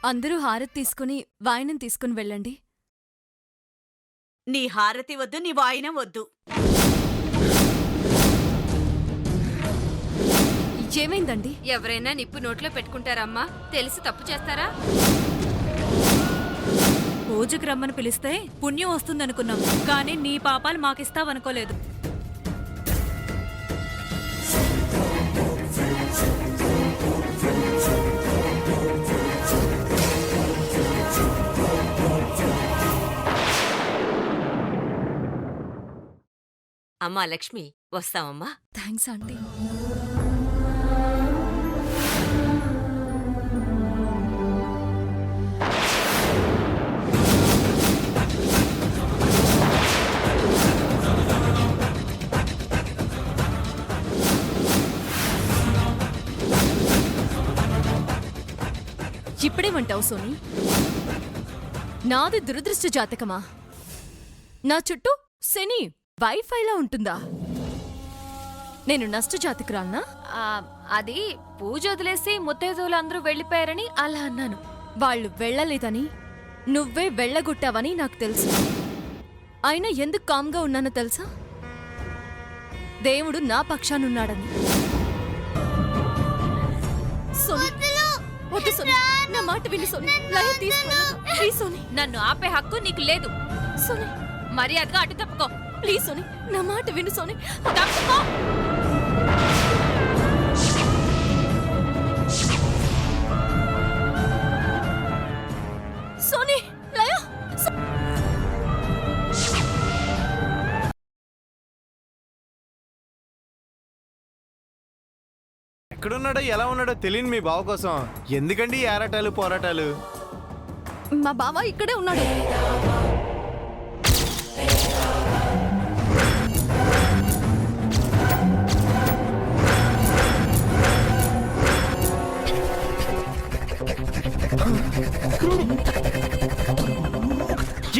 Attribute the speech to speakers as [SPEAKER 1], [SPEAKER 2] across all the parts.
[SPEAKER 1] అందరూ హారతి తీసుకుని వాయినం తీసుకుని వెళ్ళండి.
[SPEAKER 2] నీ హారతి వద్దు, నీ వాయినం వద్దు.
[SPEAKER 1] ఏమైందండి?
[SPEAKER 3] ఎవరైనా నిప్పు నోట్లో పెట్టుకుంటారమ్మా? తెలిసి తప్పు చేస్తారా?
[SPEAKER 4] పూజకు రమ్మని పిలిస్తే పుణ్యం వస్తుందనుకున్నాం, కానీ నీ పాపాలు మాకిస్తావనుకోలేదు.
[SPEAKER 3] అమ్మా లక్ష్మి, వస్తామమ్మా.
[SPEAKER 1] Thanks aunty. ఇప్పుడేమంటావు సోని? నాది దురదృష్ట జాతకమా? నా చుట్టూ శని వైఫైలా ఉంటుందా? నేను నష్ట జాతకురాలనా?
[SPEAKER 3] అది పూజ వదిలేసి ముత్తైదువులు అందరూ వెళ్ళిపోయారని అలా అన్నాను.
[SPEAKER 1] వాళ్ళు వెళ్ళలేదని నువ్వే వెళ్ళగొట్టావని నాకు తెలుసు. అయినా ఎందుకు కామ్గా ఉన్నానో తెలుసా? దేవుడు నా పక్షానున్నాడని. సోని, వద్దు సోని, నా మాట విని సోని. లయ తీసుకెళ్ళు ప్లీజ్ సోని.
[SPEAKER 3] నన్ను ఆపే హక్కు నీకు లేదు.
[SPEAKER 1] సోని,
[SPEAKER 3] మర్యాదగా అటు తప్పుకో.
[SPEAKER 1] ప్లీజ్ సోని, నా మాట విను సోని.
[SPEAKER 3] తప్పుకో.
[SPEAKER 1] సోని, లయ.
[SPEAKER 5] ఎక్కడున్నాడో ఎలా ఉన్నాడో తెలియని మీ బావ కోసం ఎందుకండి ఈ ఆరాటాలు పోరాటాలు?
[SPEAKER 1] మా బావ ఇక్కడే ఉన్నాడు.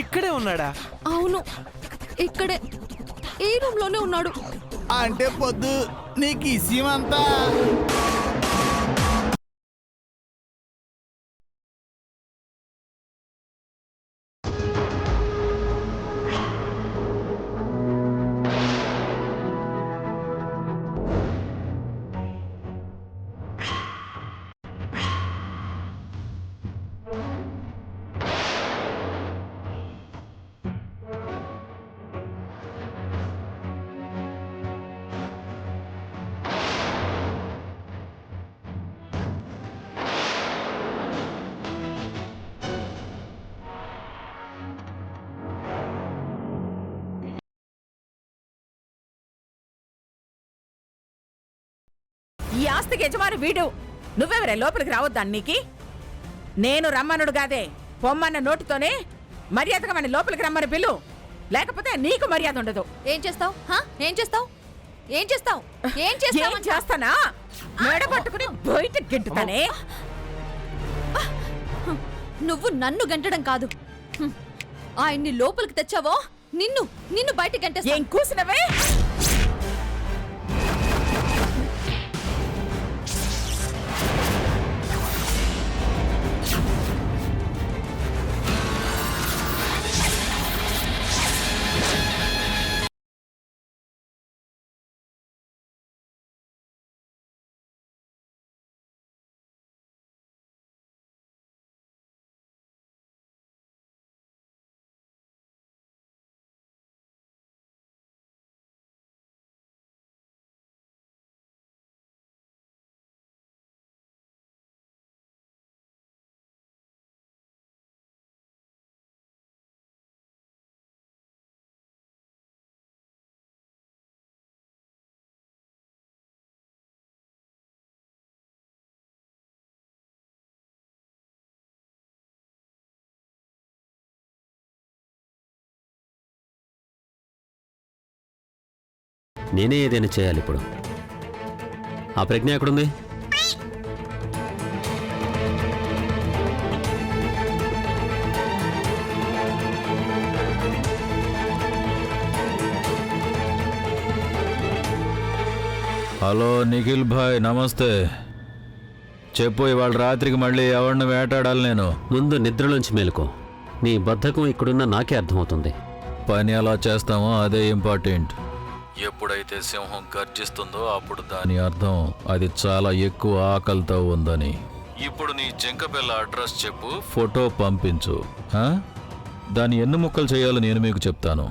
[SPEAKER 5] ఇక్కడే ఉన్నాడా?
[SPEAKER 1] అవును, ఇక్కడే ఈ రూమ్ లోనే ఉన్నాడు.
[SPEAKER 6] అంటే పొద్దు నీకు ఈ సీమంతా
[SPEAKER 7] ఈ ఆస్తికి యజమాని వీడు. నువ్వెవరే లోపలికి రావద్దానికి? నేను రమ్మనుడు కాదే, పొమ్మన్న నోటితోనే మర్యాదగా మన లోపలికి రమ్మని పిలు, లేకపోతే నీకు మర్యాద ఉండదు.
[SPEAKER 3] ఏం చేస్తావు? ఏం చేస్తావు? ఏం చేస్తావు? ఏం చేస్తావు?
[SPEAKER 7] చేస్తానా? మెడ పట్టుకుని బయటకు గెంటుతానే.
[SPEAKER 1] నువ్వు నన్ను గంటడం కాదు, ఆయన్ని లోపలికి తెచ్చావో నిన్ను నిన్ను బయటకు గంటేస్తా.
[SPEAKER 7] ఏం కూసినవే?
[SPEAKER 8] నేనే ఏదైనా చేయాలి ఇప్పుడు. ఆ ప్రజ్ఞ ఎక్కడుంది?
[SPEAKER 6] హలో నిఖిల్ భాయ్, నమస్తే.
[SPEAKER 9] చెప్పు, ఇవాళ రాత్రికి మళ్ళీ ఎవరిని వేటాడాలి నేను?
[SPEAKER 8] ముందు నిద్రలోంచి మేలుకో. నీ బద్ధకం ఇక్కడున్న నాకే అర్థమవుతుంది.
[SPEAKER 9] పని ఎలా చేస్తామో అదే ఇంపార్టెంట్. ఎప్పుడైతే సింహం గర్జిస్తుందో అప్పుడు దాని అర్థం అది చాలా ఎక్కువ ఆకలితో ఉందని. ఇప్పుడు నీ జింకపిల్ల అడ్రస్ చెప్పు, ఫోటో పంపించు. దాన్ని ఎన్ని ముక్కలు చేయాలో నేను మీకు చెప్తాను.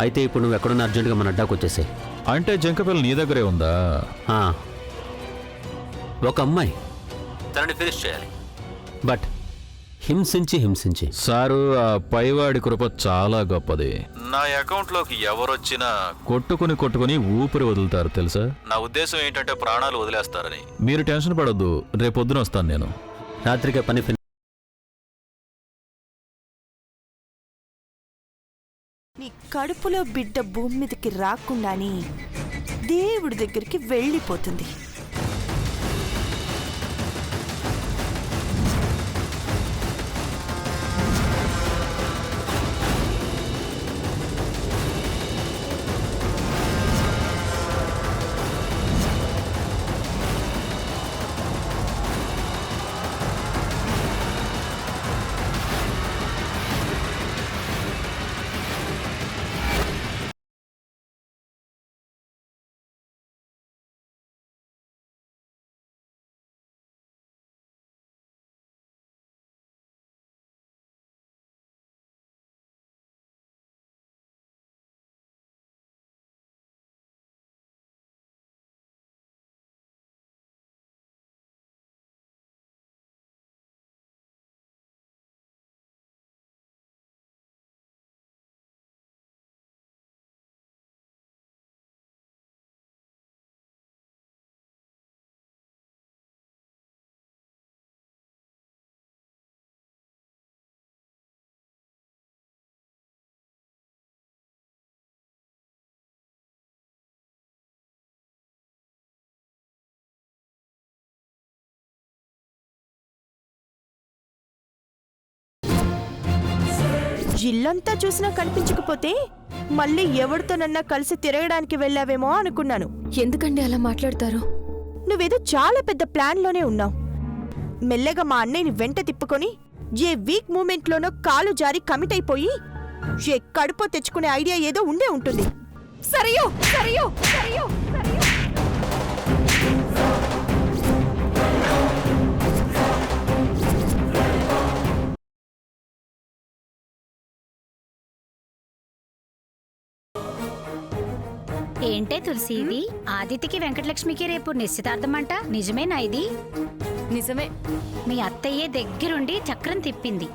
[SPEAKER 8] అయితే ఇప్పుడు నువ్వు ఎక్కడున్న అర్జెంటుగా మన అడ్డాకు వచ్చేసే.
[SPEAKER 9] అంటే జింకపిల్ల నీ దగ్గరే ఉందా?
[SPEAKER 8] ఒక అమ్మాయి, తనని ఫినిష్ చేయాలి. బట్ హింసించి
[SPEAKER 9] సారు, ఆ పైవాడి కృప చాలా గొప్పది. నా అకౌంట్లోకి ఎవరొచ్చినా కొట్టుకుని ఊపిరి వదులుతారు తెలుసా. నా ఉద్దేశం ఏంటంటే ప్రాణాలు వదిలేస్తారని. మీరు టెన్షన్ పడొద్దు, రేపొద్దున వస్తాను నేను.
[SPEAKER 8] రాత్రికే పని
[SPEAKER 10] నీ కడుపులో బిడ్డ భూమి మీదకి రాకుండానే దేవుడి దగ్గరికి వెళ్ళిపోతుంది. ఇల్లంతా చూసినా కనిపించకపోతే మళ్ళీ ఎవరితోనన్నా కలిసి తిరగడానికి వెళ్ళావేమో అనుకున్నాను.
[SPEAKER 1] ఎందుకండి అలా మాట్లాడతారు?
[SPEAKER 10] నువ్వేదో చాలా పెద్ద ప్లాన్లోనే ఉన్నావు. మెల్లగా మా అన్నయ్యని వెంట తిప్పుకొని ఏ వీక్ మూమెంట్లోనో కాలు జారి కమిట్ అయిపోయి ఏ కడుపో తెచ్చుకునే ఐడియా ఏదో ఉండే ఉంటుంది.
[SPEAKER 1] సరియో సరియో సరియో సరియో.
[SPEAKER 11] ఏంటే తులసి, ఇది ఆదిత్యకి వెంకటలక్ష్మికి రేపు నిశ్చితార్థం అంట. నిజమేనా ఇది?
[SPEAKER 1] నిజమే.
[SPEAKER 11] మీ అత్తయ్యే దగ్గరుండి చక్రం తిప్పింది.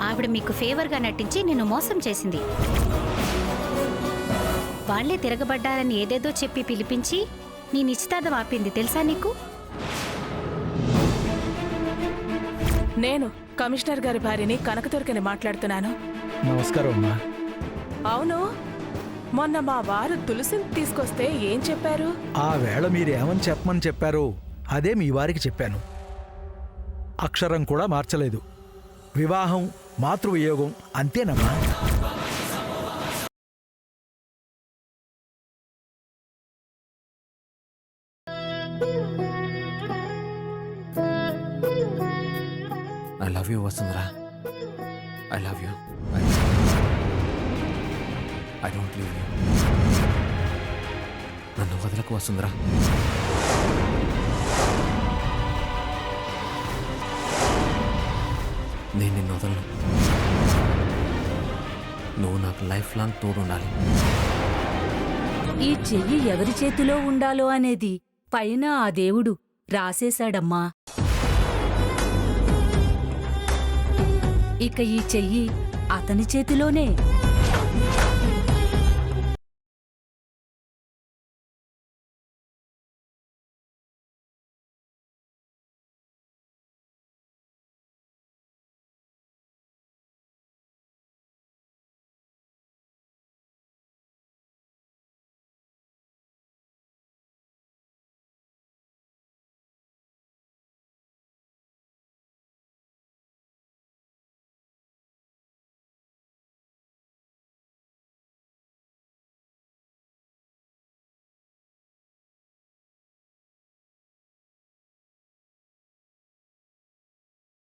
[SPEAKER 11] ఆవిడ మీకు ఫేవర్గా నటించి నిన్ను మోసం చేసింది. వాళ్లే తిరగబడ్డారని ఏదేదో చెప్పి పిలిపించి నీ నిశ్చితార్థం ఆపింది. తెలుసా నీకు?
[SPEAKER 7] నేను కమిషనర్ గారి భార్యని కనకదుర్గని మాట్లాడుతున్నాను.
[SPEAKER 6] నమస్కారం అమ్మా.
[SPEAKER 7] అవును, మొన్న మా వారు తులసిని తీసుకొస్తే ఏం చెప్పారు?
[SPEAKER 6] ఆ వేళ మీరేమని చెప్పమని చెప్పారు అదే మీ వారికి చెప్పాను. అక్షరం కూడా మార్చలేదు. వివాహం, మాతృవియోగం అంతేనమ్మా.
[SPEAKER 12] I love you, Vasundhara. I love you. I don't leave you. నన్ను వదలకు వసుంధరా. నేను నిన్ను వదలను. నువ్వు నాకు లైఫ్ లాంగ్ తోడుండాలి.
[SPEAKER 4] ఈ చెయ్యి ఎవరి చేతిలో ఉండాలో అనేది పైన ఆ దేవుడు రాసేశాడమ్మా. ఇక ఈ చెయ్యి అతని చేతిలోనే.